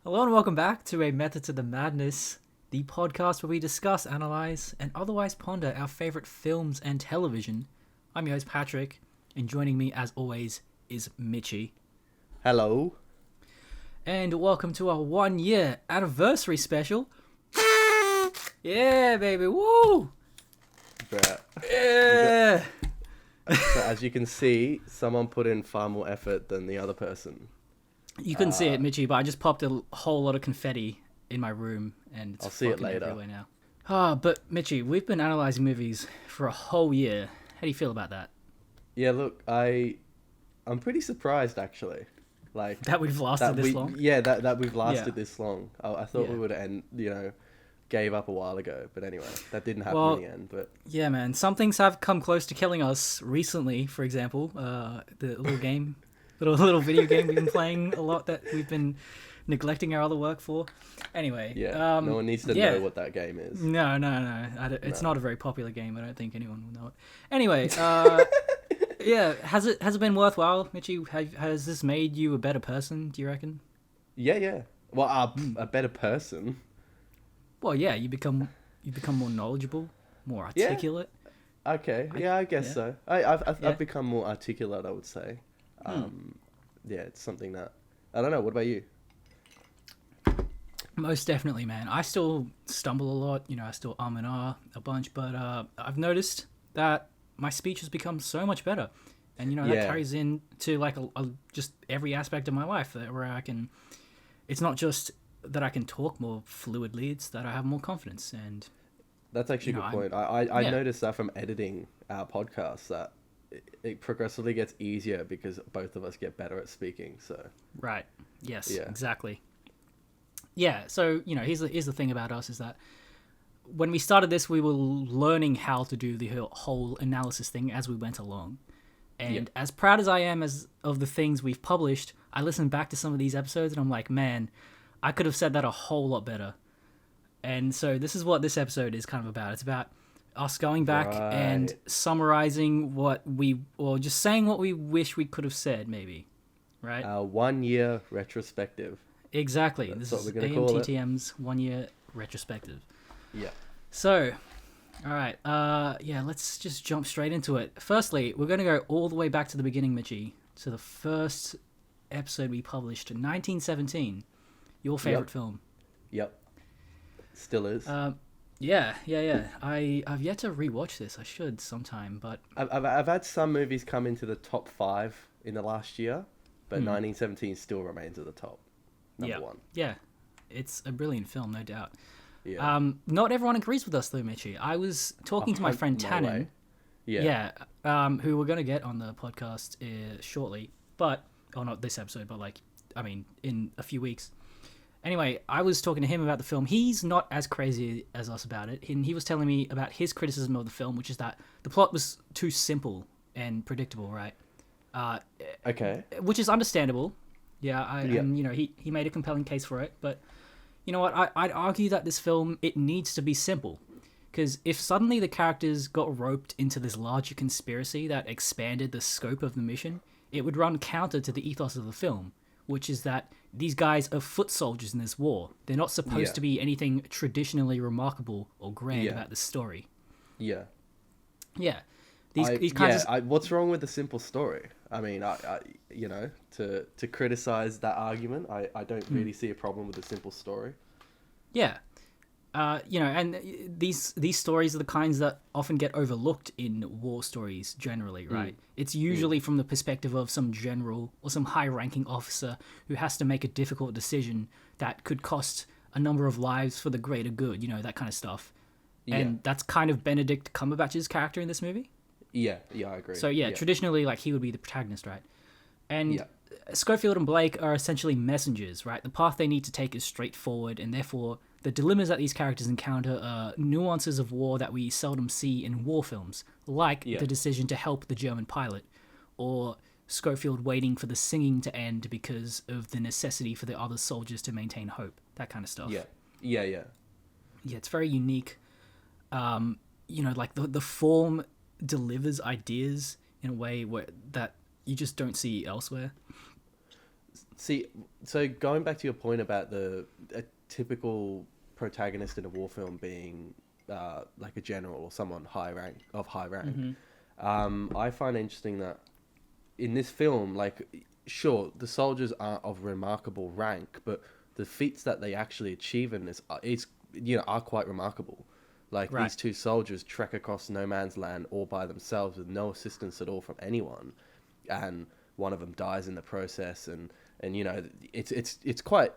Hello and welcome back to A Method to the Madness, the podcast where we discuss, analyze, and otherwise ponder our favorite films and television. I'm your host Patrick, and joining me as always is Mitchie. Hello. And welcome to our 1 year anniversary special. Yeah, baby, woo! Bruh. Yeah! So as you can see, someone put in far more effort than the other person. You couldn't see it, Mitchie, but I just popped a whole lot of confetti in my room, and it's I'll see it fucking later. everywhere now. But Mitchie, we've been analyzing movies for a whole year. How do you feel about that? Yeah, look, I'm pretty surprised actually. Like That we've lasted this long? Yeah, that we've lasted Yeah. this long. I thought we Yeah. would end, gave up a while ago. But anyway, that didn't happen in the end. But Yeah, man. Some things have come close to killing us recently. For example, the little game, little video game we've been playing a lot that we've been neglecting our other work for. Anyway, yeah, no one needs to know what that game is. No. It's not a very popular game. I don't think anyone will know it. Anyway, yeah. Has it been worthwhile, Mitchie? Has this made you a better person? Do you reckon? Yeah. Well, a better person. Well, yeah. You become more knowledgeable, more articulate. Okay, I guess so. I've become more articulate, I would say. Yeah, it's something that I don't know. What about you? Most definitely, man. I still stumble a lot. I still and ah a bunch, but I've noticed that my speech has become so much better, and that carries into like just every aspect of my life where I can. It's not just that I can talk more fluidly; it's that I have more confidence and. That's actually a good point. I noticed that from editing our podcast that it progressively gets easier because both of us get better at speaking. So Right. Yes. Yeah. Exactly. Yeah. So here's the thing about us is that when we started this, we were learning how to do the whole analysis thing as we went along. And as proud as I am of the things we've published, I listen back to some of these episodes and I'm like, man, I could have said that a whole lot better. And so this is what this episode is kind of about. It's about us going back and summarizing or just saying what we wish we could have said, maybe. Right? our 1 year retrospective. Exactly. That's This what is we're gonna call it. AMTTM's 1 year retrospective. Yeah. So, all right. Let's just jump straight into it. Firstly, we're going to go all the way back to the beginning, Mitchie, to the first episode we published in 1917. Your favorite film. Yep. Still is. Yeah. I've yet to rewatch this. I should sometime, but I've had some movies come into the top 5 in the last year, but 1917 still remains at the top. Number one. Yeah, it's a brilliant film, no doubt. Yeah. Not everyone agrees with us though, Mitchie. I was talking to my friend No Tannen. way. Yeah. Who we're gonna get on the podcast shortly, not this episode, but in a few weeks. Anyway, I was talking to him about the film. He's not as crazy as us about it. And he was telling me about his criticism of the film, which is that the plot was too simple and predictable, right? Okay. Which is understandable. And he made a compelling case for it. But you know what? I'd argue that this film, it needs to be simple. Because if suddenly the characters got roped into this larger conspiracy that expanded the scope of the mission, it would run counter to the ethos of the film, which is that these guys are foot soldiers in this war. They're not supposed to be anything traditionally remarkable or grand about the story. Yeah. Yeah. These kinds of... What's wrong with a simple story? I mean, to criticize that argument, I don't really see a problem with a simple story. Yeah. And these stories are the kinds that often get overlooked in war stories generally, right? It's usually from the perspective of some general or some high-ranking officer who has to make a difficult decision that could cost a number of lives for the greater good, that kind of stuff. Yeah. And that's kind of Benedict Cumberbatch's character in this movie. Yeah, I agree. So traditionally, he would be the protagonist, right? And Schofield and Blake are essentially messengers, right? The path they need to take is straightforward, and therefore the dilemmas that these characters encounter are nuances of war that we seldom see in war films, like the decision to help the German pilot, or Schofield waiting for the singing to end because of the necessity for the other soldiers to maintain hope, that kind of stuff. Yeah, it's very unique. The form delivers ideas in a way that you just don't see elsewhere. See, so going back to your point about a typical protagonist in a war film being like a general or someone high rank. I find interesting that in this film, like, sure, the soldiers aren't of remarkable rank, but the feats that they actually achieve in this are quite remarkable. Like, Right. these two soldiers trek across no man's land all by themselves with no assistance at all from anyone, and one of them dies in the process, and it's quite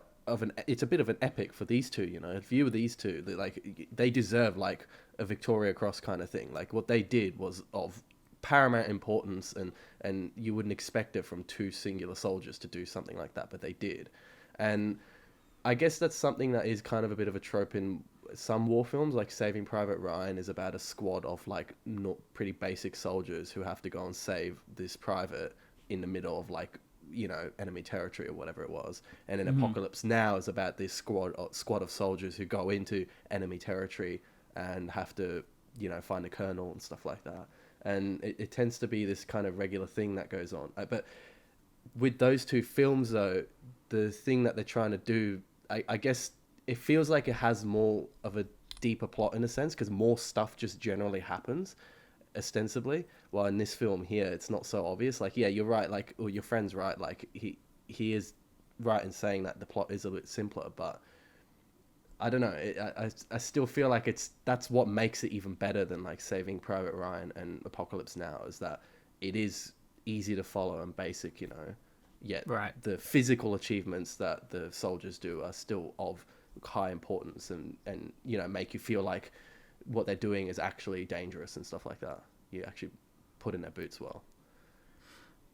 it's a bit of an epic for these two. A view of these two, they deserve like a Victoria Cross kind of thing. Like, what they did was of paramount importance, and you wouldn't expect it from two singular soldiers to do something like that, but they did. And I guess that's something that is kind of a bit of a trope in some war films. Like Saving Private Ryan is about a squad of like not pretty basic soldiers who have to go and save this private in the middle of like enemy territory or whatever it was. And then Apocalypse Now is about this squad of soldiers who go into enemy territory and have to find a colonel and stuff like that. And it tends to be this kind of regular thing that goes on. But with those two films, though, the thing that they're trying to do, I guess it feels like it has more of a deeper plot in a sense, because more stuff just generally happens, ostensibly. While in this film here, it's not so obvious. Like, yeah, you're right. Like, or your friend's right. Like, he is right in saying that the plot is a bit simpler, but I don't know. I still feel like that's what makes it even better than like Saving Private Ryan and Apocalypse Now, is that it is easy to follow and basic, yet Right. the physical achievements that the soldiers do are still of high importance and make you feel like what they're doing is actually dangerous and stuff like that. You actually put in their boots well.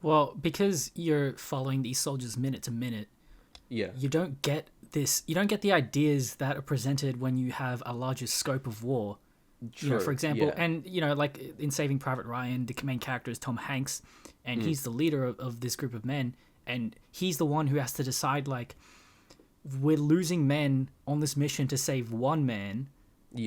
Well, because you're following these soldiers minute to minute, Yeah. you don't get the ideas that are presented when you have a larger scope of war. True. For example, Yeah. and like in Saving Private Ryan, the main character is Tom Hanks, and he's the leader of this group of men, and he's the one who has to decide, like, we're losing men on this mission to save one man,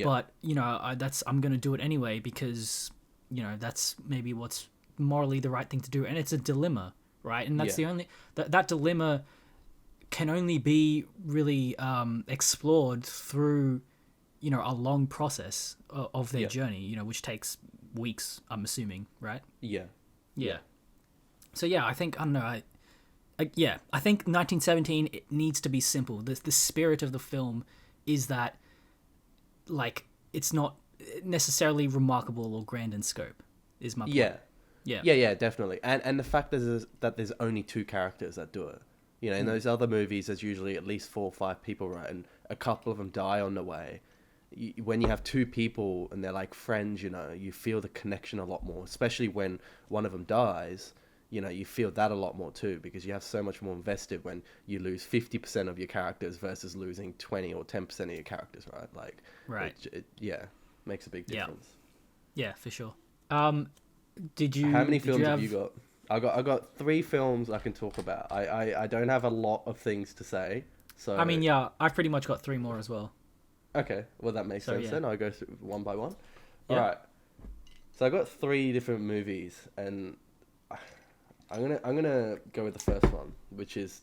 but I'm gonna do it anyway because that's maybe what's morally the right thing to do, and it's a dilemma, right? And that's the only that dilemma can only be really explored through a long process of their journey, which takes weeks, I'm assuming, right? Yeah. So yeah, I think, I don't know, I think 1917, it needs to be simple. The spirit of the film is that, like, it's not necessarily remarkable or grand in scope, is my point. Yeah, definitely. And the fact is that there's only two characters that do it. In those other movies, there's usually at least 4 or 5 people, right? And a couple of them die on the way. When you have two people and they're like friends, you feel the connection a lot more, especially when one of them dies. You feel that a lot more too, because you have so much more invested when you lose 50% of your characters versus losing 20 or 10% of your characters, right? Like, right. It makes a big difference. Yeah, for sure. How many films have you got? I got 3 films I can talk about. I don't have a lot of things to say, so I mean, yeah, I've pretty much got 3 more as well. Okay, well that makes sense then. I'll go through one by one. Yeah. All right. So I got 3 different movies, and I'm gonna go with the first one, which is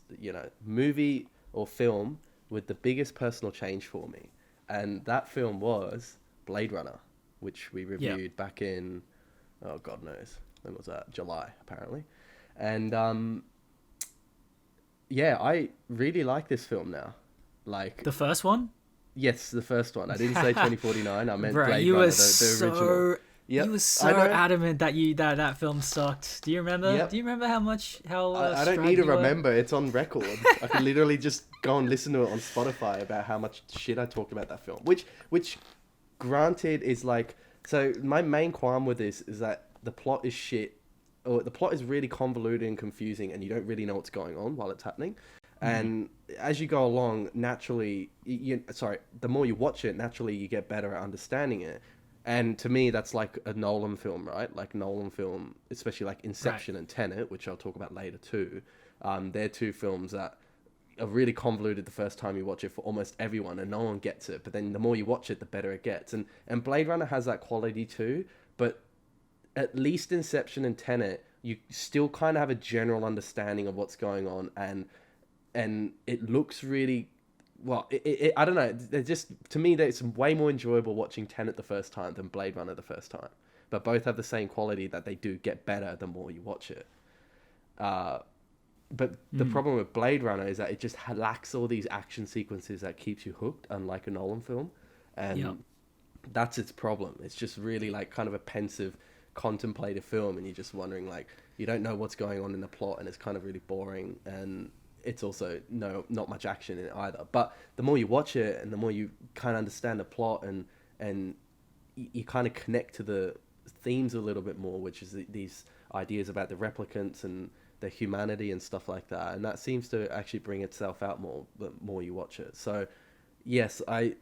movie or film with the biggest personal change for me, and that film was Blade Runner, which we reviewed back in God knows when was that, July apparently, and I really like this film now. Like the first one. Yes, the first one. I didn't say 2049. I meant Bro, Blade Runner, the original. Yep. You were so adamant that that film sucked. Do you remember? Yep. Do you remember how I don't need to remember. It's on record. I can literally just go and listen to it on Spotify about how much shit I talked about that film. Which, granted, is like... So my main qualm with this is that the plot is shit. Or the plot is really convoluted and confusing, and you don't really know what's going on while it's happening. And as you go along, naturally... the more you watch it, naturally you get better at understanding it. And to me, that's like a Nolan film, right? Like Nolan film, especially like Inception and Tenet, which I'll talk about later too. They're 2 films that are really convoluted the first time you watch it for almost everyone, and no one gets it. But then the more you watch it, the better it gets. And Blade Runner has that quality too. But at least Inception and Tenet, you still kind of have a general understanding of what's going on. And and it looks really well. I don't know. They're just, to me, it's way more enjoyable watching Tenet the first time than Blade Runner the first time. But both have the same quality that they do get better the more you watch it. But the problem with Blade Runner is that it just lacks all these action sequences that keeps you hooked, unlike a Nolan film. And that's its problem. It's just really like kind of a pensive, contemplative film, and you're just wondering, like, you don't know what's going on in the plot, and it's kind of really boring, and it's also not much action in it either. But the more you watch it, and the more you kind of understand the plot, and you kind of connect to the themes a little bit more, which is these ideas about the replicants and their humanity and stuff like that, and that seems to actually bring itself out more the more you watch it. So yes, I'm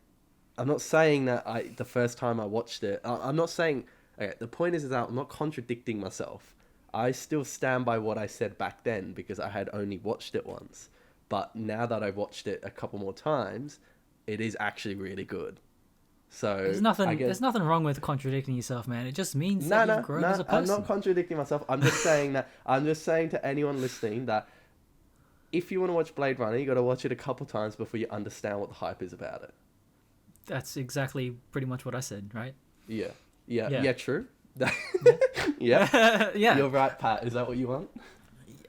not saying that the first time I watched it, I'm not saying, okay, the point is that I'm not contradicting myself. I still stand by what I said back then because I had only watched it once. But now that I've watched it a couple more times, it is actually really good. So there's nothing wrong with contradicting yourself, man. It just means that you've grown as a person. I'm not contradicting myself. I'm just saying to anyone listening that if you want to watch Blade Runner, you got to watch it a couple times before you understand what the hype is about it. That's exactly pretty much what I said, right? Yeah, true. Yeah. You're right, Pat. Is that what you want?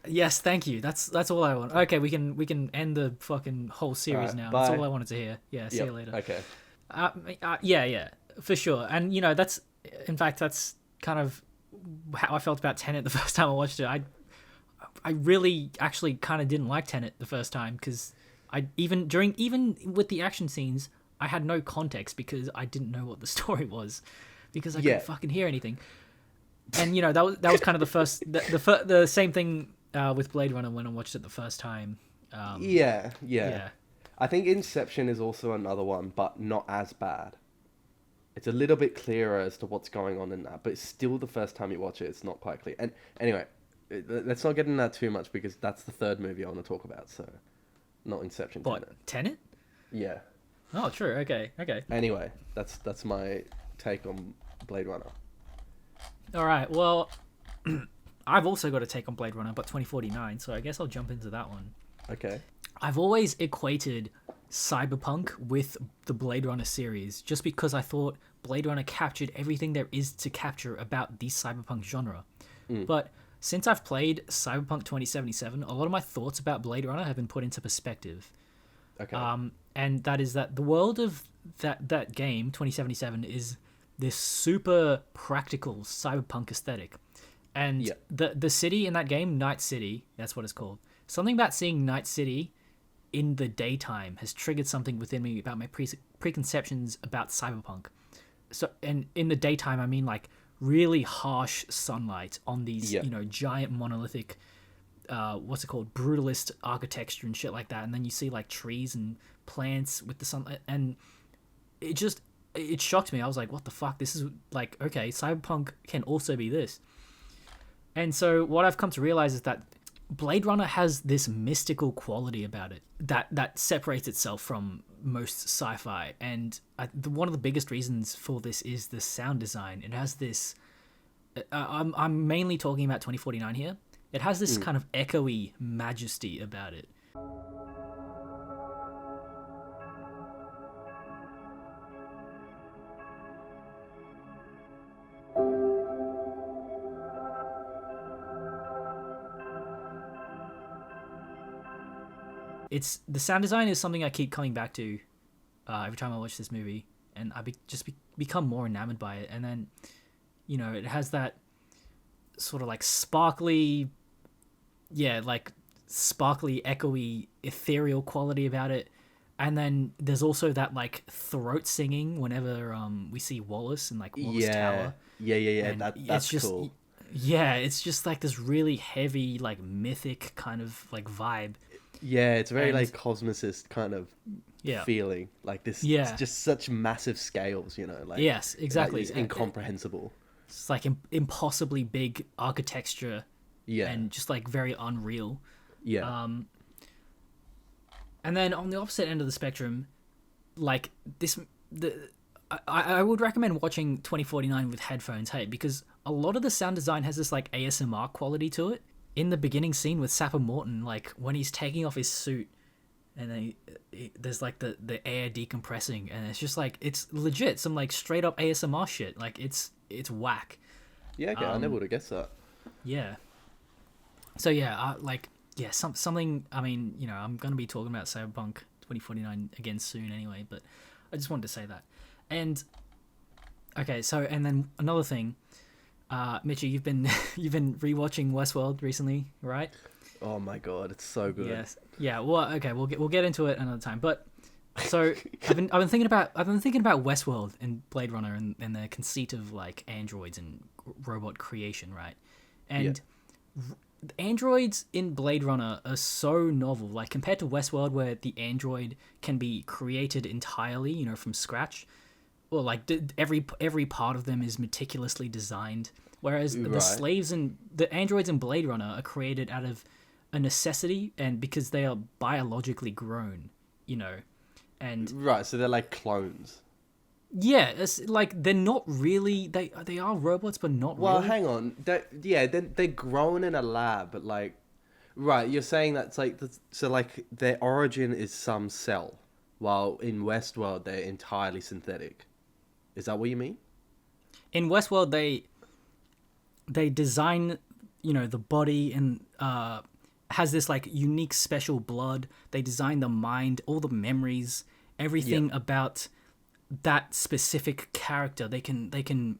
Yes, thank you. That's all I want. Okay, we can end the fucking whole series now. Bye. That's all I wanted to hear. Yeah, see you later. Okay. Yeah, for sure. And that's kind of how I felt about Tenet the first time I watched it. I really actually kind of didn't like Tenet the first time because even with the action scenes, I had no context because I didn't know what the story was because I couldn't fucking hear anything. And that was kind of the same thing with Blade Runner when I watched it the first time. Yeah. I think Inception is also another one, but not as bad. It's a little bit clearer as to what's going on in that, but it's still the first time you watch it, it's not quite clear. And anyway, let's not get into that too much because that's the third movie I want to talk about. So, not Inception. What, Tenet? Yeah. Oh, true. Okay. Anyway, that's my take on Blade Runner. All right. Well, I've also got a take on Blade Runner, but 2049. So I guess I'll jump into that one. Okay. I've always equated cyberpunk with the Blade Runner series just because I thought Blade Runner captured everything there is to capture about the cyberpunk genre. But since I've played Cyberpunk 2077, a lot of my thoughts about Blade Runner have been put into perspective. Okay. And that is that the world of that game, 2077, is this super practical cyberpunk aesthetic. And the city in that game, Night City, that's what it's called. Something about seeing Night City in the daytime has triggered something within me about my preconceptions about cyberpunk. So, and in the daytime, I mean like really harsh sunlight on these, giant monolithic, brutalist architecture and shit like that. And then you see like trees and plants with the sunlight, and it shocked me. I was like, what the fuck? This is like, okay, cyberpunk can also be this. And so what I've come to realize is that Blade Runner has this mystical quality about it that separates itself from most sci-fi. And one of the biggest reasons for this is the sound design. It has this... I'm mainly talking about 2049 here. It has this kind of echoey majesty about it. The sound design is something I keep coming back to every time I watch this movie, and I become more enamored by it. And then, it has that sort of like sparkly, echoey, ethereal quality about it. And then there's also that like throat singing whenever we see Wallace and like Wallace Tower. Yeah. That's just cool. Yeah, it's just like this really heavy, like mythic kind of like vibe. Yeah, it's very like cosmicist kind of feeling. Like this, it's just such massive scales, like. Yes, exactly. It's incomprehensible. It's like impossibly big architecture. Yeah. And just like very unreal. Yeah. And then on the opposite end of the spectrum, like I would recommend watching 2049 with headphones, because a lot of the sound design has this like ASMR quality to it. in the beginning scene with Sapper Morton, like when he's taking off his suit, and then there's like the air decompressing, and it's just like it's legit some like straight up ASMR shit. Like it's whack. Yeah, okay, I never would have guessed that. Yeah. So yeah, something. I mean, I'm gonna be talking about Cyberpunk 2049 again soon anyway, but I just wanted to say that. And okay, so and then another thing, Mitchie, you've been rewatching Westworld recently, right? Oh my god, it's so good. Yes. Yeah. Well, okay, we'll get into it another time. But so I've been thinking about Westworld and Blade Runner and the conceit of like androids and robot creation, right? And androids in Blade Runner are so novel, like compared to Westworld, where the android can be created entirely, from scratch, or like every part of them is meticulously designed. Whereas the slaves and the androids in Blade Runner are created out of a necessity, and because they are biologically grown, and right, so they're like clones. yeah, it's like they're not really they are robots, but not Well, really. hang on. They're grown in a lab, but like, right, you're saying that's like, so like their origin is some cell, while in Westworld they're entirely synthetic. Is that what you mean? In Westworld, they design, the body and has this like unique special blood. They design the mind, all the memories, everything about that specific character. They can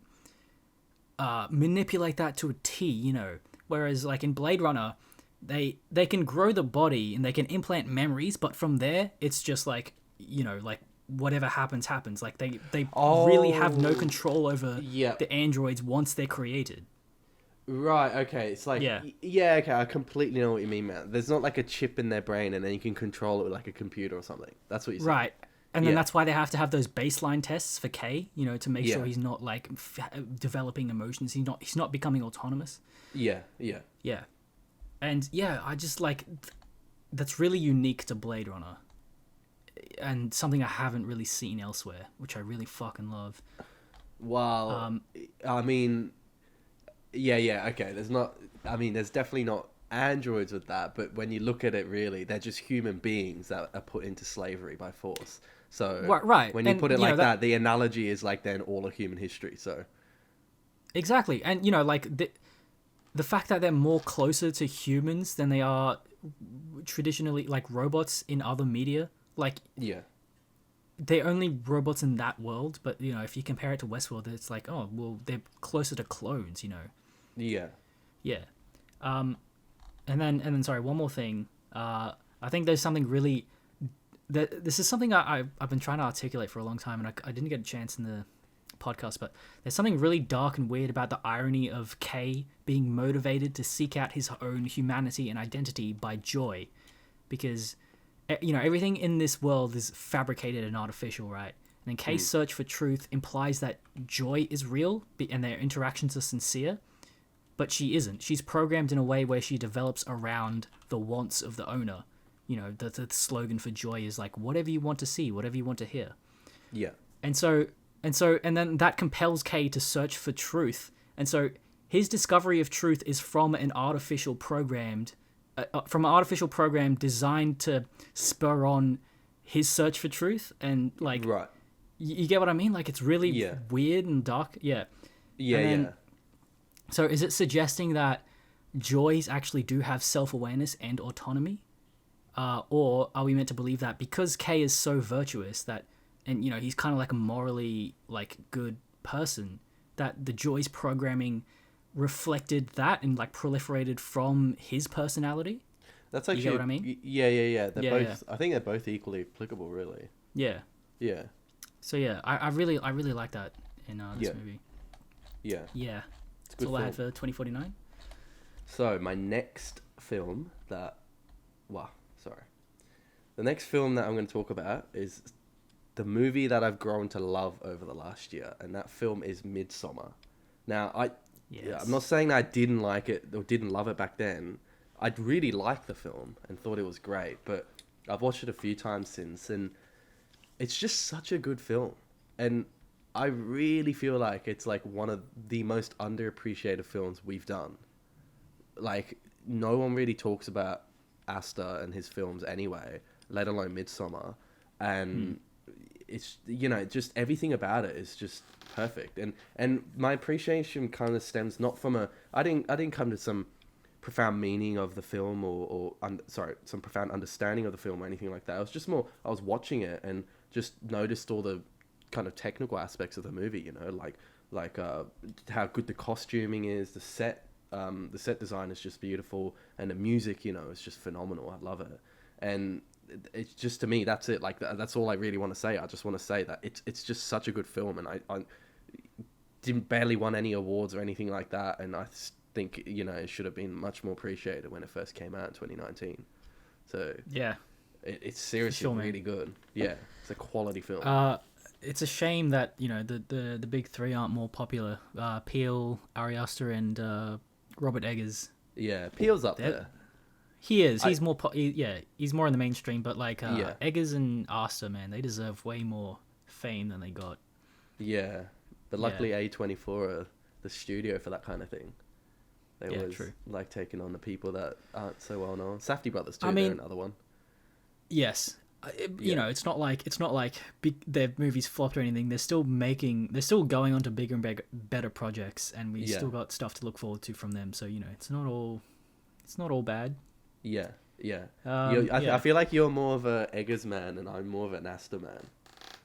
manipulate that to a T, Whereas like in Blade Runner, they can grow the body and they can implant memories, but from there it's just like, like whatever happens. Like they really have no control over the androids once they're created. Right, okay. It's like, yeah, okay, I completely know what you mean, man. There's not like a chip in their brain and then you can control it with like a computer or something. That's what you're saying. Right. And then that's why they have to have those baseline tests for K, to make sure he's not like developing emotions. He's not becoming autonomous. Yeah. Yeah. And yeah, I just like that's really unique to Blade Runner. And something I haven't really seen elsewhere, which I really fucking love. Well, I mean, yeah, okay. There's definitely not androids with that, but when you look at it, really, they're just human beings that are put into slavery by force. So, right. when you put it like that, the analogy is like then all of human history. So, exactly, and like the fact that they're more closer to humans than they are traditionally like robots in other media, like they're only robots in that world, but if you compare it to Westworld, it's like, oh well, they're closer to clones, Yeah. And then sorry, one more thing. I think there's something really this is something I've been trying to articulate for a long time, and I didn't get a chance in the podcast, but there's something really dark and weird about the irony of K being motivated to seek out his own humanity and identity by joy, because everything in this world is fabricated and artificial, right? And then K's search for truth implies that joy is real and their interactions are sincere, but she isn't. She's programmed in a way where she develops around the wants of the owner. The slogan for joy is like, whatever you want to see, whatever you want to hear. Yeah. And then that compels K to search for truth. And so his discovery of truth is from an artificial program designed to spur on his search for truth. And like, right. You get what I mean? Like, it's really weird and dark. Yeah. Yeah. So is it suggesting that joys actually do have self-awareness and autonomy? Or are we meant to believe that because K is so virtuous and he's kind of like a morally like good person, that the joys programming reflected that and like proliferated from his personality? That's actually, you get what I mean? Yeah. They're both. I think they're both equally applicable, really. Yeah. Yeah. So yeah, I really like that in this movie. Yeah. Yeah. It's That's all I had for 2049. So my next film the next film that I'm going to talk about is the movie that I've grown to love over the last year, and that film is Midsommar. Now, I'm not saying that I didn't like it or didn't love it back then. I really liked the film and thought it was great, but I've watched it a few times since, and it's just such a good film. And I really feel like it's like one of the most underappreciated films we've done. Like, no one really talks about Asta and his films anyway, let alone Midsummer, and it's, you know, just everything about it is just perfect. And my appreciation kind of stems not from I didn't come to some profound meaning of the film some profound understanding of the film or anything like that. It was just more, I was watching it and just noticed all the kind of technical aspects of the movie, you know, like how good the costuming is, the set design is just beautiful, and the music, you know, is just phenomenal. I love it. And it's just, to me, that's it. Like, that's all I really want to say. I just want to say that it's just such a good film, and I didn't barely won any awards or anything like that, and I think, you know, it should have been much more appreciated when it first came out in 2019. So Yeah. it's seriously really good. Yeah, it's a quality film. It's a shame that, you know, the big three aren't more popular. Peele, Ari Aster, and Robert Eggers. Yeah, Peele's up there. He is. He's more. He's more in the mainstream. But like Eggers and Aster, man, they deserve way more fame than they got. Yeah, but luckily A24 are the studio for that kind of thing. They always like taking on the people that aren't so well known. Safdie Brothers too. They're another one. Yes. You know, it's not like their movies flopped or anything. They're still going on to bigger and better projects, and we still got stuff to look forward to from them. So, you know, it's not all bad. Yeah. I feel like you're more of a Eggers man, and I'm more of an Asta man.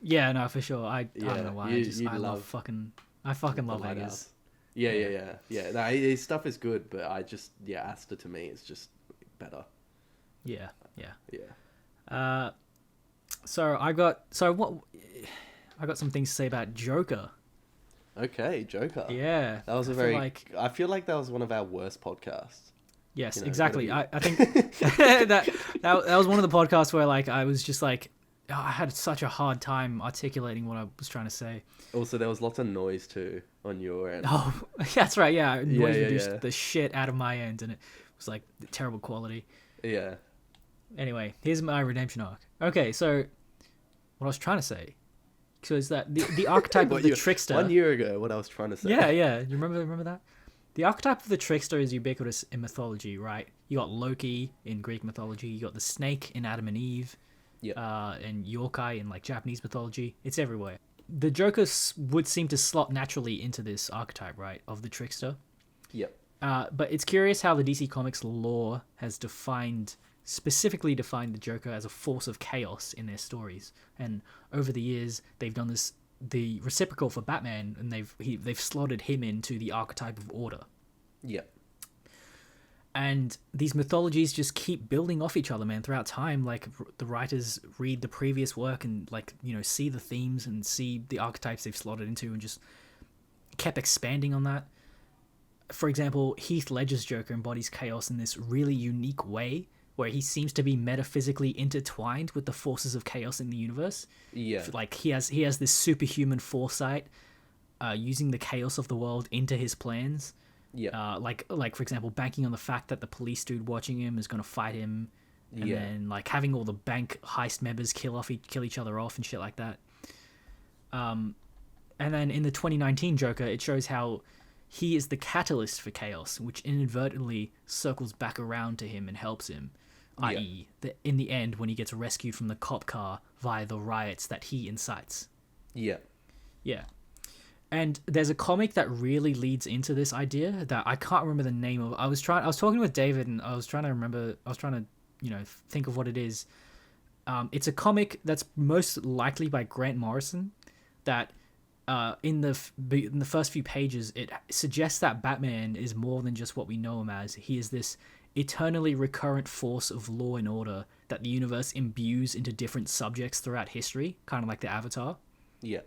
Yeah, no, for sure. I don't know why. I fucking love Eggers. Yeah. No, his stuff is good, but Asta to me is just better. Yeah. So I got some things to say about Joker. Okay, Joker. Yeah, that was I feel like that was one of our worst podcasts. Yes, you know, exactly. I think that was one of the podcasts where like I was just like, I had such a hard time articulating what I was trying to say. Also, there was lots of noise too on your end. Oh, that's right. Yeah, noise reduced the shit out of my end, and it was like terrible quality. Yeah. Anyway, here's my redemption arc. Okay, so what I was trying to say, is that the archetype of the trickster. 1 year ago, what I was trying to say. Yeah. You remember that? The archetype of the trickster is ubiquitous in mythology, right? You got Loki in Greek mythology. You got the snake in Adam and Eve. Yeah. And yokai in like Japanese mythology. It's everywhere. The Joker would seem to slot naturally into this archetype, right, of the trickster. Yep. But it's curious how the DC Comics lore has specifically defined the Joker as a force of chaos in their stories. And over the years, they've done the reciprocal for Batman, and they've slotted him into the archetype of order. Yeah. And these mythologies just keep building off each other, man, throughout time. Like, the writers read the previous work and, like, you know, see the themes and see the archetypes they've slotted into, and just kept expanding on that. For example, Heath Ledger's Joker embodies chaos in this really unique way, where he seems to be metaphysically intertwined with the forces of chaos in the universe. Yeah. Like, he has this superhuman foresight, using the chaos of the world into his plans. Yeah. Like for example, banking on the fact that the police dude watching him is going to fight him, and then like having all the bank heist members kill each other off and shit like that. And then in the 2019 Joker, it shows how he is the catalyst for chaos, which inadvertently circles back around to him and helps him. I.e., in the end, when he gets rescued from the cop car via the riots that he incites. Yeah. Yeah. And there's a comic that really leads into this idea that I can't remember the name of. I was talking with David, and I was trying to, you know, think of what it is. It's a comic that's most likely by Grant Morrison that, in the first few pages, it suggests that Batman is more than just what we know him as. He is this eternally recurrent force of law and order that the universe imbues into different subjects throughout history, kind of like the Avatar. Yeah.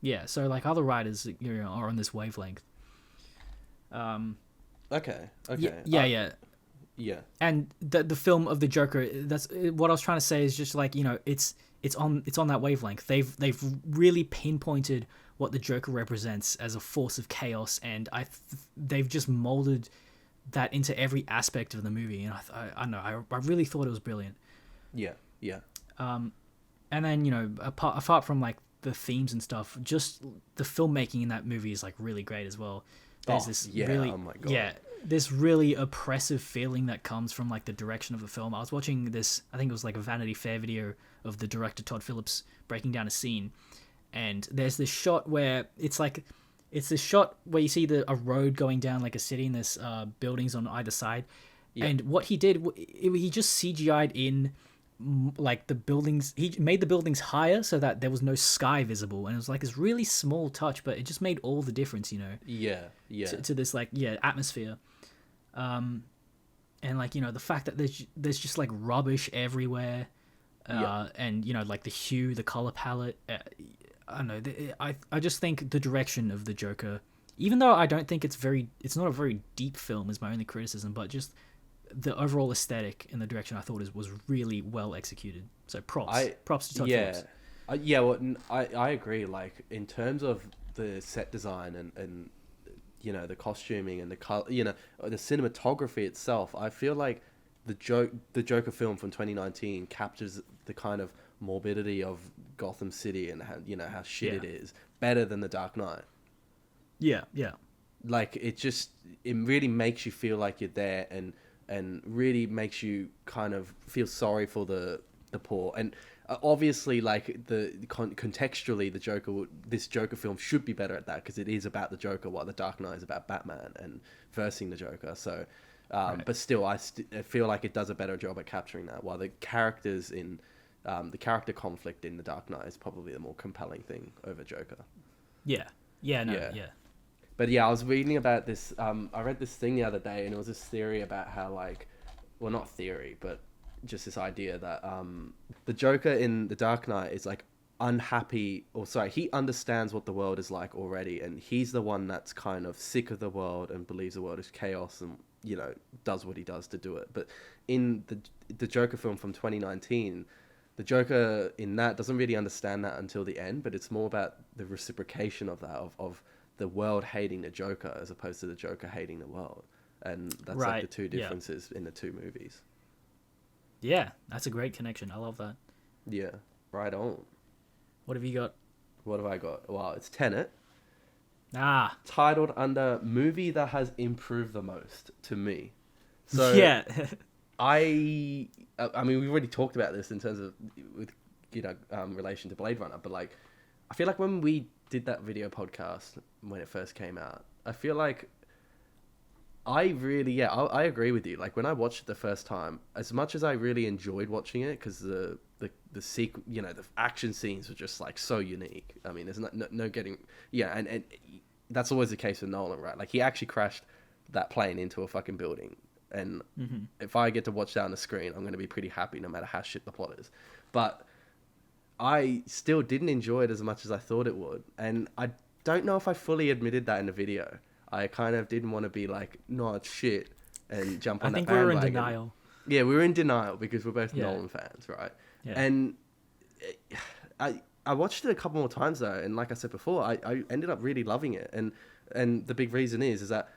Yeah, so like other writers, you know, are on this wavelength. Okay. Yeah. And the film of the Joker, that's what I was trying to say, is just like, you know, it's on that wavelength. They've really pinpointed what the Joker represents as a force of chaos, and they've just molded that into every aspect of the movie. And I don't know, I really thought it was brilliant. Yeah. And then, you know, apart from like the themes and stuff, just the filmmaking in that movie is like really great as well. There's oh my God. this really oppressive feeling that comes from like the direction of the film. I was watching this, I think it was like a Vanity Fair video of the director Todd Phillips breaking down a scene, and there's this shot where it's this shot where you see a road going down like a city, and there's buildings on either side. Yeah. And what he did, he just CGI'd in like the buildings. He made the buildings higher so that there was no sky visible, and it was like this really small touch, but it just made all the difference, Yeah, yeah. to this like atmosphere. And like the fact that there's just like rubbish everywhere, and like the hue, the color palette. I don't know. I just think the direction of the Joker, even though I don't think it's not a very deep film, is my only criticism, but just the overall aesthetic and the direction I thought was really well executed. So props to Todd Phillips. Well, I agree. Like in terms of the set design and the costuming and the color, the cinematography itself, I feel like the Joker film from 2019 captures the kind of morbidity of Gotham City and how shit it is better than The Dark Knight. Yeah. Like it really makes you feel like you're there and really makes you kind of feel sorry for the poor. And obviously, like contextually, this Joker film should be better at that because it is about the Joker, while The Dark Knight is about Batman and versing the Joker. So, Right. but still, I feel like it does a better job at capturing that. While the characters in the character conflict in The Dark Knight is probably the more compelling thing over Joker. Yeah. But yeah, I was reading about this. I read this thing the other day, and it was this theory about how, like, well, not theory, but just this idea that the Joker in The Dark Knight is like unhappy, he understands what the world is like already, and he's the one that's kind of sick of the world and believes the world is chaos, and does what he does to do it. But in the Joker film from 2019, the Joker in that doesn't really understand that until the end, but it's more about the reciprocation of that of the world hating the Joker as opposed to the Joker hating the world. And that's like the two differences in the two movies. Yeah, that's a great connection. I love that. Yeah, right on. What have you got? What have I got? Well, it's Tenet. Titled under movie that has improved the most to me. So yeah. I mean, we've already talked about this in terms of with relation to Blade Runner, but like, I feel like when we did that video podcast when it first came out, I feel like I agree with you. Like when I watched it the first time, as much as I really enjoyed watching it, because the the action scenes were just like so unique. I mean, there's no getting and that's always the case with Nolan, right? Like he actually crashed that plane into a fucking building, and if I get to watch that on the screen, I'm going to be pretty happy, no matter how shit the plot is. But I still didn't enjoy it as much as I thought it would, and I don't know if I fully admitted that in the video. I kind of didn't want to be like, no, it's shit, and jump on that bandwagon. I think we were in denial. Yeah, we were in denial because we're both Nolan fans, right? Yeah. And I watched it a couple more times though, and like I said before, I ended up really loving it, and the big reason is that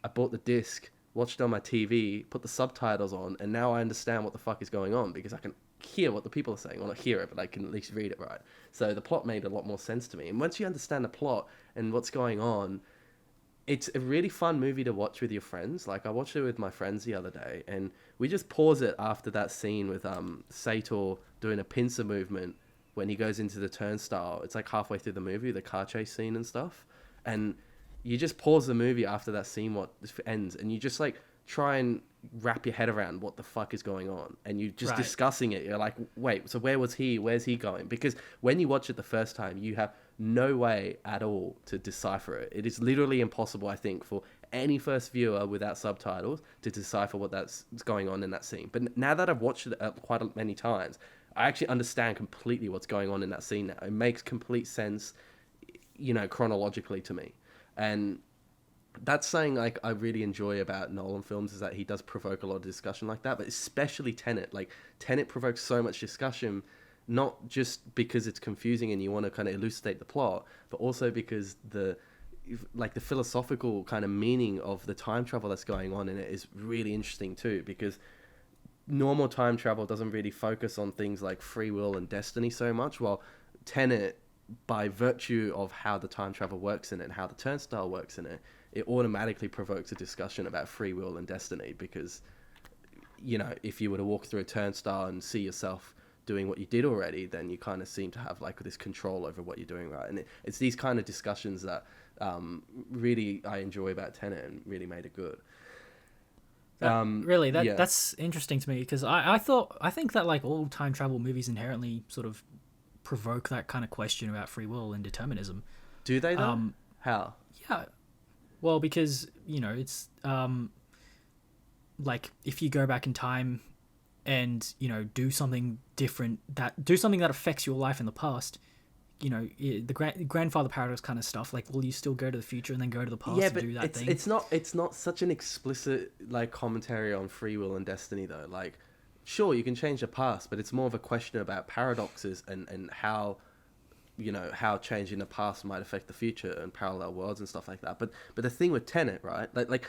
I bought the disc, watched it on my TV, put the subtitles on, and now I understand what the fuck is going on because I can hear what the people are saying. Well, not hear it, but I can at least read it right. So the plot made a lot more sense to me. And once you understand the plot and what's going on, it's a really fun movie to watch with your friends. Like I watched it with my friends the other day, and we just pause it after that scene with Sator doing a pincer movement when he goes into the turnstile. It's like halfway through the movie, the car chase scene and stuff. And you just pause the movie after that scene ends, and you just like try and wrap your head around what the fuck is going on, and you just discussing it. You're like, wait, so where's he going? Because when you watch it the first time, you have no way at all to decipher it. It is literally impossible, I think, for any first viewer without subtitles to decipher that's going on in that scene. But now that I've watched it quite many times, I actually understand completely what's going on in that scene now. It makes complete sense, chronologically to me. And that's something like I really enjoy about Nolan films, is that he does provoke a lot of discussion like that, but especially Tenet. Like Tenet provokes so much discussion, not just because it's confusing and you want to kind of elucidate the plot, but also because the philosophical kind of meaning of the time travel that's going on in it is really interesting too, because normal time travel doesn't really focus on things like free will and destiny so much, while Tenet, by virtue of how the time travel works in it and how the turnstile works in it, it automatically provokes a discussion about free will and destiny, because, you know, if you were to walk through a turnstile and see yourself doing what you did already, then you kind of seem to have like this control over what you're doing, right? And it's these kind of discussions that really I enjoy about Tenet and really made it good. That's interesting to me, because I think that like all time travel movies inherently sort of provoke that kind of question about free will and determinism. Do they though? How? Yeah, well, because, you know, it's like if you go back in time and, you know, do something that affects your life in the past, you know, the grandfather paradox kind of stuff, like, will you still go to the future and then go to the past and do that thing? It's not such an explicit like commentary on free will and destiny though. Like, sure, you can change the past, but it's more of a question about paradoxes and how, you know, how changing the past might affect the future and parallel worlds and stuff like that. But the thing with Tenet, right? Like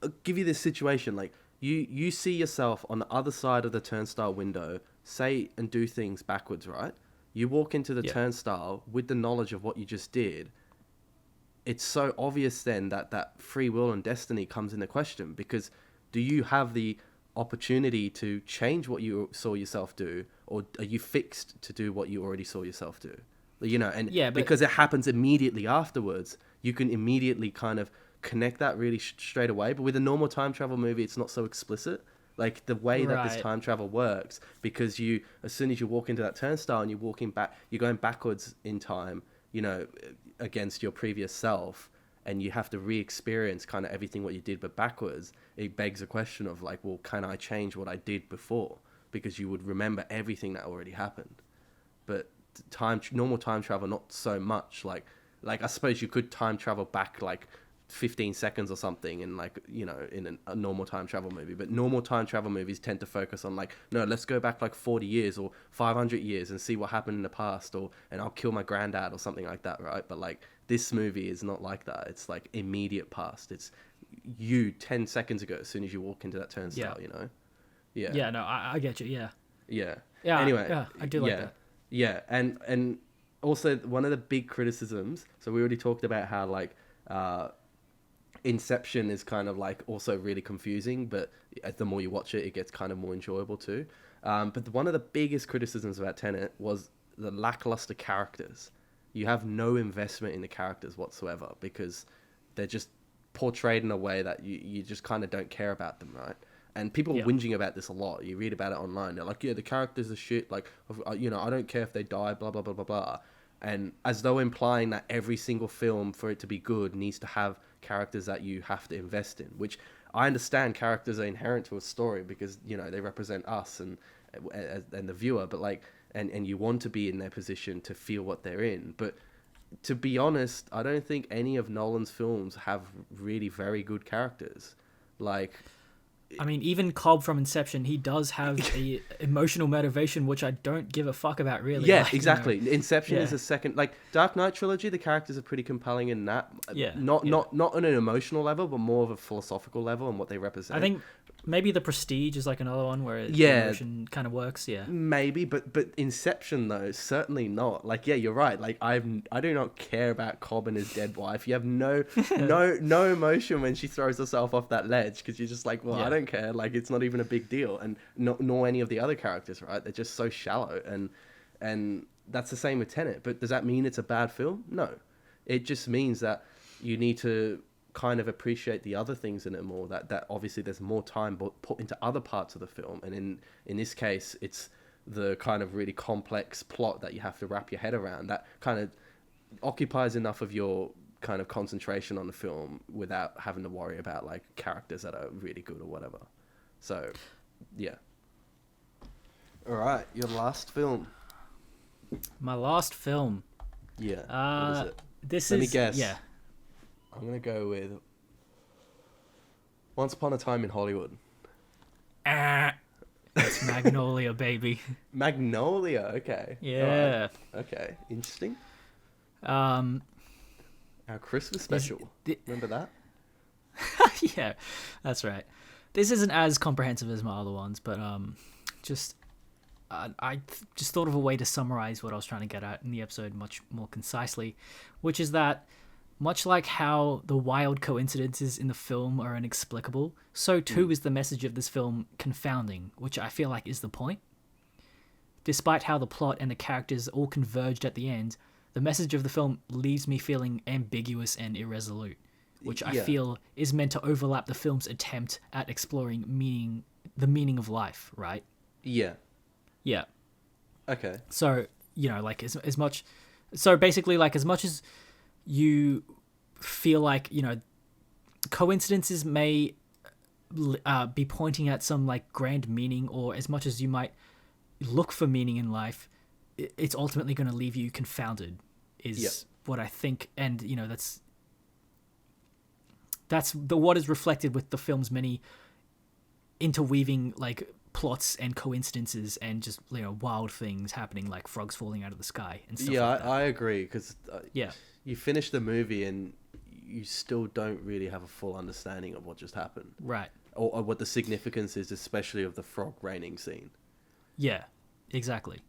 I'll give you this situation, like you see yourself on the other side of the turnstile window, say and do things backwards, right? You walk into the turnstile with the knowledge of what you just did. It's so obvious then that free will and destiny comes into question, because do you have the opportunity to change what you saw yourself do, or are you fixed to do what you already saw yourself do? You know, and because it happens immediately afterwards, you can immediately kind of connect that really straight away. But with a normal time travel movie, it's not so explicit. Like the way that this time travel works, because you, as soon as you walk into that turnstile and you're walking back, you're going backwards in time, you know, against your previous self, and you have to re-experience kind of everything what you did but backwards. It begs a question of like, well, can I change what I did before? Because you would remember everything that already happened. But normal time travel, not so much. Like I suppose you could time travel back like 15 seconds or something in, like, you know, in a normal time travel movie, but normal time travel movies tend to focus on like, no, let's go back like 40 years or 500 years and see what happened in the past, and I'll kill my granddad or something like that, right? But like this movie is not like that. It's like immediate past. It's you 10 seconds ago as soon as you walk into that turnstile, you know? No, I get you. Yeah. Anyway, I do like that. Yeah, and also one of the big criticisms, so we already talked about how like Inception is kind of like also really confusing, but as the more you watch it, it gets kind of more enjoyable too. But one of the biggest criticisms about Tenet was the lackluster characters. You have no investment in the characters whatsoever, because they're just portrayed in a way that you just kind of don't care about them, right? And people are whinging about this a lot. You read about it online. They're like, yeah, the characters are shit. Like, you know, I don't care if they die, blah, blah, blah, blah, blah. And as though implying that every single film, for it to be good, needs to have characters that you have to invest in, which I understand characters are inherent to a story because, you know, they represent us and the viewer, but like, and you want to be in their position to feel what they're in. But to be honest, I don't think any of Nolan's films have really very good characters. Like, I mean, even Cobb from Inception, he does have a emotional motivation, which I don't give a fuck about, really. Yeah, like, exactly. You know, Inception is a second, like Dark Knight trilogy. The characters are pretty compelling in that. Not on an emotional level, but more of a philosophical level and what they represent. I think maybe The Prestige is like another one where the emotion kind of works. Yeah, maybe, but Inception though, certainly not. Like, yeah, you're right. Like, I do not care about Cobb and his dead wife. You have no emotion when she throws herself off that ledge, because you're just like, well, I don't care. Like, it's not even a big deal, and nor any of the other characters, right? They're just so shallow, and that's the same with Tenet. But does that mean it's a bad film? No, it just means that you need to kind of appreciate the other things in it more, that obviously there's more time put into other parts of the film, and in this case it's the kind of really complex plot that you have to wrap your head around that kind of occupies enough of your kind of concentration on the film without having to worry about like characters that are really good or whatever. So yeah. All right, your last film. My last film. Yeah. What is it? Let me guess. Yeah. I'm going to go with Once Upon a Time in Hollywood. It's Magnolia, baby. Magnolia, okay. Yeah. Right. Okay, interesting. Our Christmas special. Remember that? Yeah, that's right. This isn't as comprehensive as my other ones, but I just thought of a way to summarize what I was trying to get at in the episode much more concisely, which is that much like how the wild coincidences in the film are inexplicable, so too is the message of this film confounding, which I feel like is the point. Despite how the plot and the characters all converged at the end, the message of the film leaves me feeling ambiguous and irresolute, which I feel is meant to overlap the film's attempt at exploring the meaning of life, right? Yeah. Yeah. Okay. So, like as much... So basically, like, as much as you feel like, coincidences may be pointing at some, like, grand meaning, or as much as you might look for meaning in life, it's ultimately going to leave you confounded, is what I think. And, that's what is reflected with the film's many interweaving, like, plots and coincidences and just wild things happening, like frogs falling out of the sky and stuff like that. I agree, because yeah, you finish the movie and you still don't really have a full understanding of what just happened, right? Or what the significance is, especially of the frog raining scene. Yeah, exactly.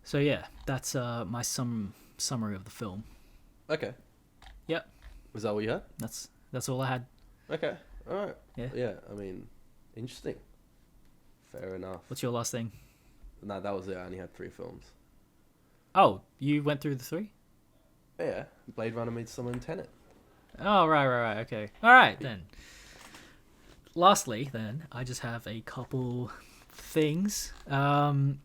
So yeah, that's my summary of the film. Okay. Yep. Was that what you had? That's all I had. Okay. All right. Yeah. I mean, interesting. Fair enough. What's your last thing? No, that was it. I only had 3 films. Oh, you went through the 3? Yeah. Blade Runner, Midsommar, and Tenet. Oh, right. Okay. All right, then. Lastly, then, I just have a couple things. So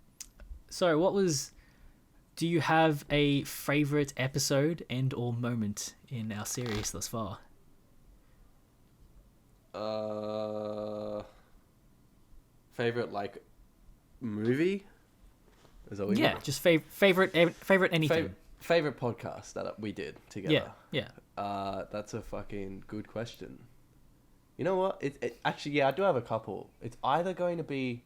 do you have a favorite episode and or moment in our series thus far? Favorite, like, movie? Is that what you mean? Just favorite anything. Favorite podcast that we did together. Yeah. That's a fucking good question. You know what? Actually, I do have a couple. It's either going to be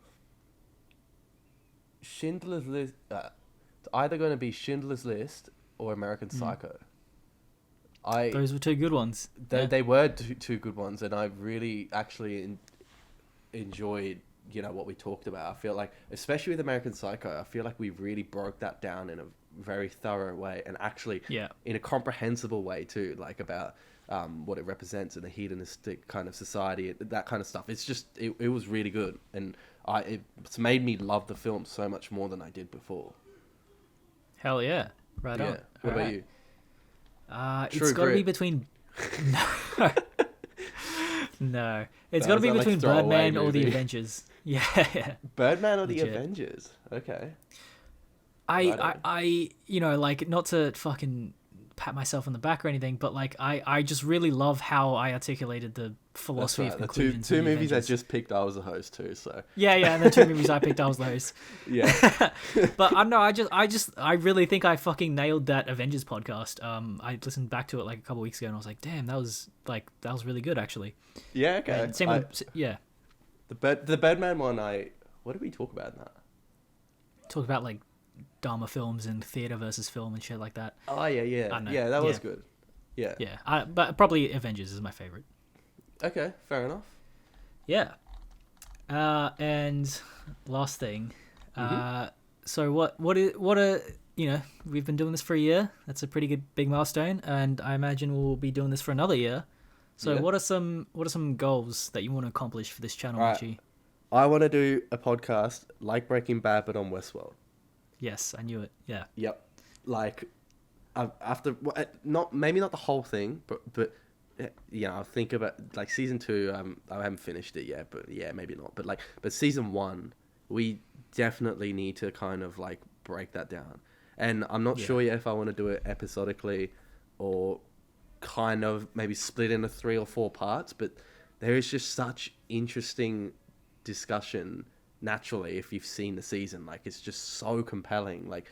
Schindler's List. It's either going to be Schindler's List or American Psycho. Those were 2 good ones. They were two good ones, and I really actually enjoyed what we talked about. I feel like, especially with American Psycho, I feel like we really broke that down in a very thorough way, and actually in a comprehensible way too, like about what it represents in a hedonistic kind of society, that kind of stuff. It's just it was really good, and it's made me love the film so much more than I did before. Hell yeah. Right on. What about you? It's got to be between... No. It's got to be between Birdman or the Avengers. Yeah. Birdman or the Avengers? Okay. I like, not to fucking pat myself on the back or anything, but like I just really love how I articulated the philosophy of conclusions. The two movies I just picked, I was the host too. So yeah, and the 2 movies I picked, I was the host. Yeah. But I know I really think I fucking nailed that Avengers podcast. I listened back to it like a couple weeks ago and I was like, damn, that was really good actually. Yeah. Okay. And same with the Birdman one. What did we talk about in that? Talk about like Dharma films and theater versus film and shit like that. Oh yeah, that was good. Yeah, but probably Avengers is my favorite. Okay, fair enough. Yeah. And last thing, so what are we've been doing this for a year. That's a pretty good big milestone, and I imagine we'll be doing this for another year. So what are some goals that you want to accomplish for this channel, Richie? I want to do a podcast like Breaking Bad, but on Westworld. Yes, I knew it. Yeah. Yep. Like, after maybe not the whole thing, but I'll think about like season 2. I haven't finished it yet, but maybe not. But season 1, we definitely need to kind of like break that down. And I'm not sure yet if I want to do it episodically or kind of maybe split into 3 or 4 parts. But there is just such interesting discussion naturally if you've seen the season. Like, it's just so compelling, like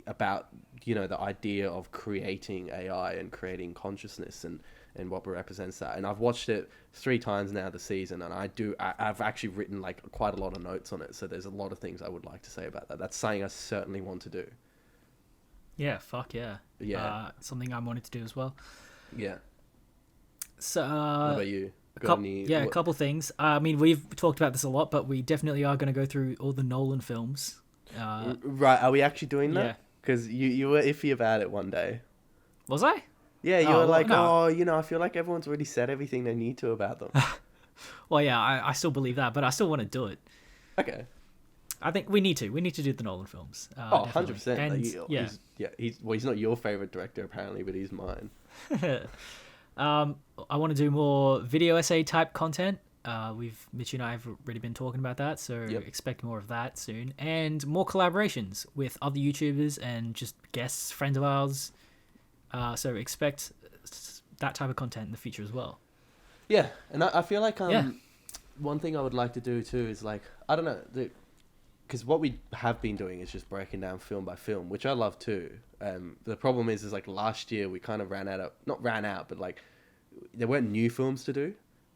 about the idea of creating AI and creating consciousness and what represents that. And I've watched it 3 times now this season, and I've actually written like quite a lot of notes on it, so there's a lot of things I would like to say about that. That's something I certainly want to do. Yeah, fuck yeah. Something I wanted to do as well. Yeah. So what about you? A couple things. I mean, we've talked about this a lot, but we definitely are going to go through all the Nolan films. Right, are we actually doing that? Because you were iffy about it one day. Was I? Yeah, you Oh, were well, like, no. oh, I feel like everyone's already said everything they need to about them. Well, yeah, I still believe that, but I still want to do it. Okay. I think we need to. We need to do the Nolan films. Oh, Definitely. 100%. And He's not your favorite director apparently, but he's mine. I want to do more video essay type content. Mitch and I have already been talking about that, so expect more of that soon, and more collaborations with other YouTubers and just guests, friends of ours. So expect that type of content in the future as well. Yeah, and I feel like one thing I would like to do too is like, I don't know, because what we have been doing is just breaking down film by film, which I love too. The problem is like last year we kind of not ran out, but like there weren't new films to do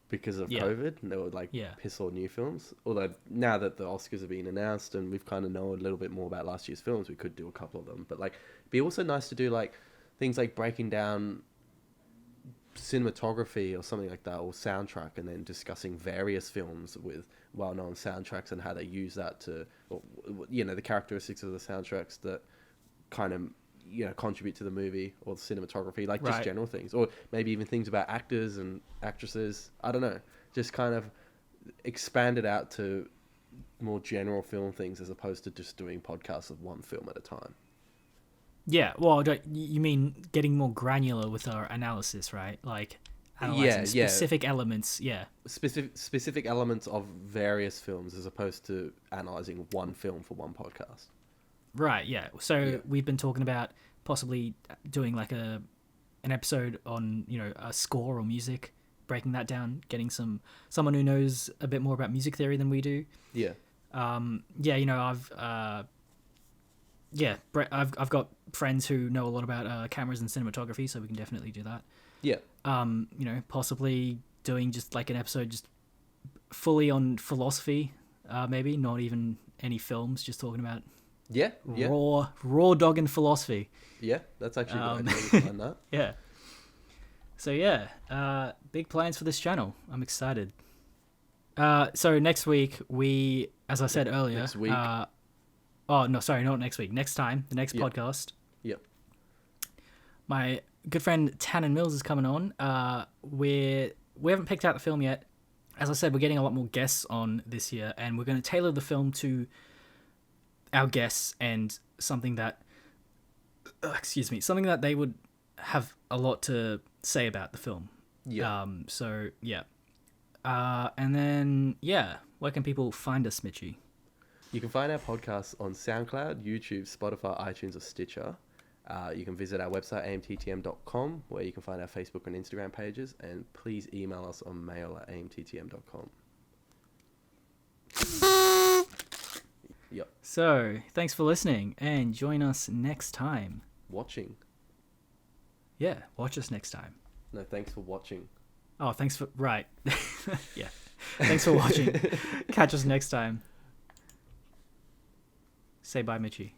because of COVID, and there were like piss all new films. Although now that the Oscars have been announced and we've kind of know a little bit more about last year's films, we could do a couple of them. But like, it'd be also nice to do like things like breaking down cinematography or something like that, or soundtrack, and then discussing various films with well-known soundtracks and how they use that to, or, the characteristics of the soundtracks that kind of contribute to the movie or the cinematography, like just general things, or maybe even things about actors and actresses. I don't know, just kind of expand it out to more general film things as opposed to just doing podcasts of one film at a time. Yeah, well, you mean getting more granular with our analysis, right? Like analyzing specific elements, specific elements of various films as opposed to analyzing one film for one podcast. Right, yeah. So we've been talking about possibly doing like an episode on, a score or music, breaking that down, getting someone who knows a bit more about music theory than we do. Yeah. I've got friends who know a lot about cameras and cinematography, so we can definitely do that. Yeah. Possibly doing just like an episode just fully on philosophy, maybe not even any films, just talking about raw dog and philosophy. Yeah, that's actually a good idea behind that. Yeah. So big plans for this channel. I'm excited. So next week as I said earlier, next week. Oh, no, sorry, not next week. Next time, the next podcast. Yep. My good friend Tannen Mills is coming on. We haven't picked out the film yet. As I said, we're getting a lot more guests on this year, and we're going to tailor the film to our guests and something that they would have a lot to say about the film. Yeah. And then, where can people find us, Mitchie? You can find our podcasts on SoundCloud, YouTube, Spotify, iTunes, or Stitcher. You can visit our website, AMTTM.com, where you can find our Facebook and Instagram pages. And please email us on mail@AMTTM.com. Yep. So, thanks for listening, and join us next time. Watching. Yeah, watch us next time. No, thanks for watching. Oh, thanks for... Right. Yeah. Thanks for watching. Catch us next time. Say bye, Mitchie.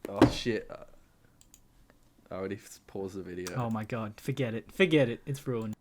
Oh, shit. I already paused the video. Oh, my God. Forget it. It's ruined.